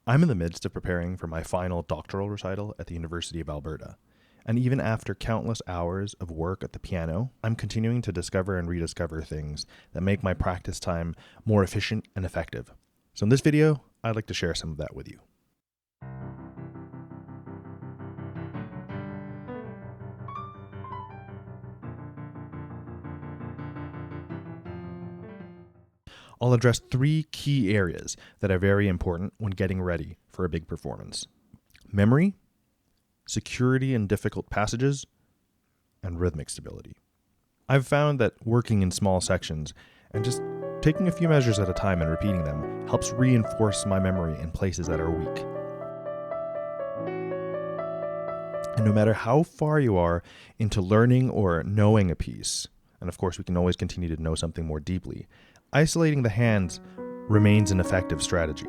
I'm in the midst of preparing for my final doctoral recital at the University of Alberta. And even after countless hours of work at the piano, I'm continuing to discover and rediscover things that make my practice time more efficient and effective. So in this video, I'd like to share some of that with you. I'll address 3 key areas that are very important when getting ready for a big performance: memory, security in difficult passages, and rhythmic stability. I've found that working in small sections and just taking a few measures at a time and repeating them helps reinforce my memory in places that are weak. And no matter how far you are into learning or knowing a piece, and of course we can always continue to know something more deeply, isolating the hands remains an effective strategy.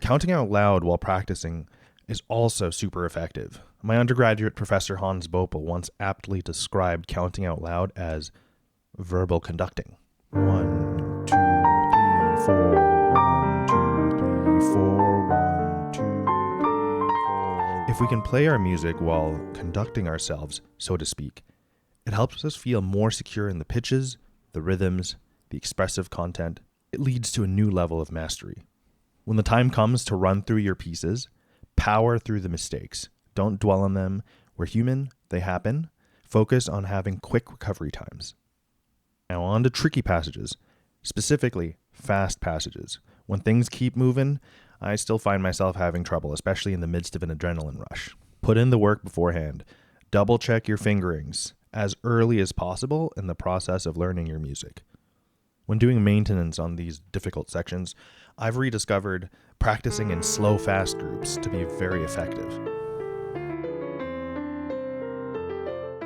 Counting out loud while practicing is also super effective. My undergraduate professor Hans Bopel once aptly described counting out loud as verbal conducting. 1, 2, 3, 4, 1, 2, 3, 4, 1, 2, 3, 4. If we can play our music while conducting ourselves, so to speak, it helps us feel more secure in the pitches, the rhythms, the expressive content. It leads to a new level of mastery. When the time comes to run through your pieces, power through the mistakes. Don't dwell on them. We're human, they happen. Focus on having quick recovery times. Now on to tricky passages, specifically fast passages. When things keep moving, I still find myself having trouble, especially in the midst of an adrenaline rush. Put in the work beforehand. Double check your fingerings as early as possible in the process of learning your music. When doing maintenance on these difficult sections, I've rediscovered practicing in slow, fast groups to be very effective.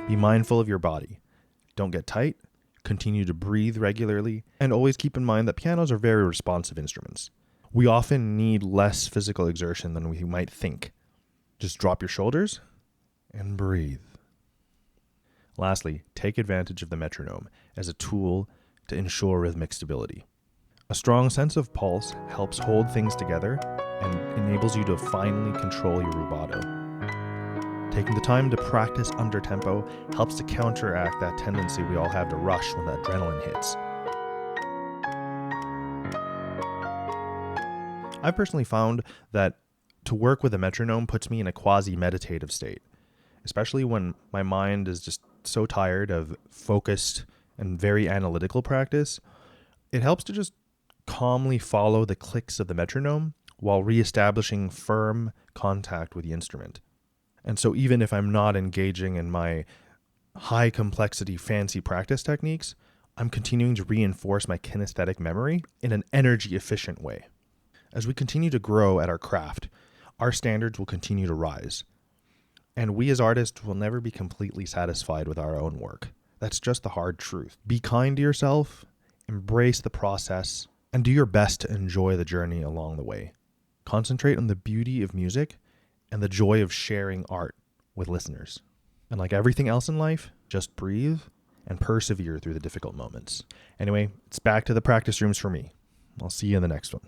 Be mindful of your body. Don't get tight, continue to breathe regularly, and always keep in mind that pianos are very responsive instruments. We often need less physical exertion than we might think. Just drop your shoulders and breathe. Lastly, take advantage of the metronome as a tool to ensure rhythmic stability. A strong sense of pulse helps hold things together and enables you to finally control your rubato. Taking the time to practice under tempo helps to counteract that tendency we all have to rush when the adrenaline hits. I personally found that to work with a metronome puts me in a quasi-meditative state, especially when my mind is just so tired of focused and very analytical practice. It helps to just calmly follow the clicks of the metronome while reestablishing firm contact with the instrument. And so even if I'm not engaging in my high complexity fancy practice techniques, I'm continuing to reinforce my kinesthetic memory in an energy efficient way. As we continue to grow at our craft, our standards will continue to rise. And we as artists will never be completely satisfied with our own work. That's just the hard truth. Be kind to yourself, embrace the process, and do your best to enjoy the journey along the way. Concentrate on the beauty of music and the joy of sharing art with listeners. And like everything else in life, just breathe and persevere through the difficult moments. Anyway, it's back to the practice rooms for me. I'll see you in the next one.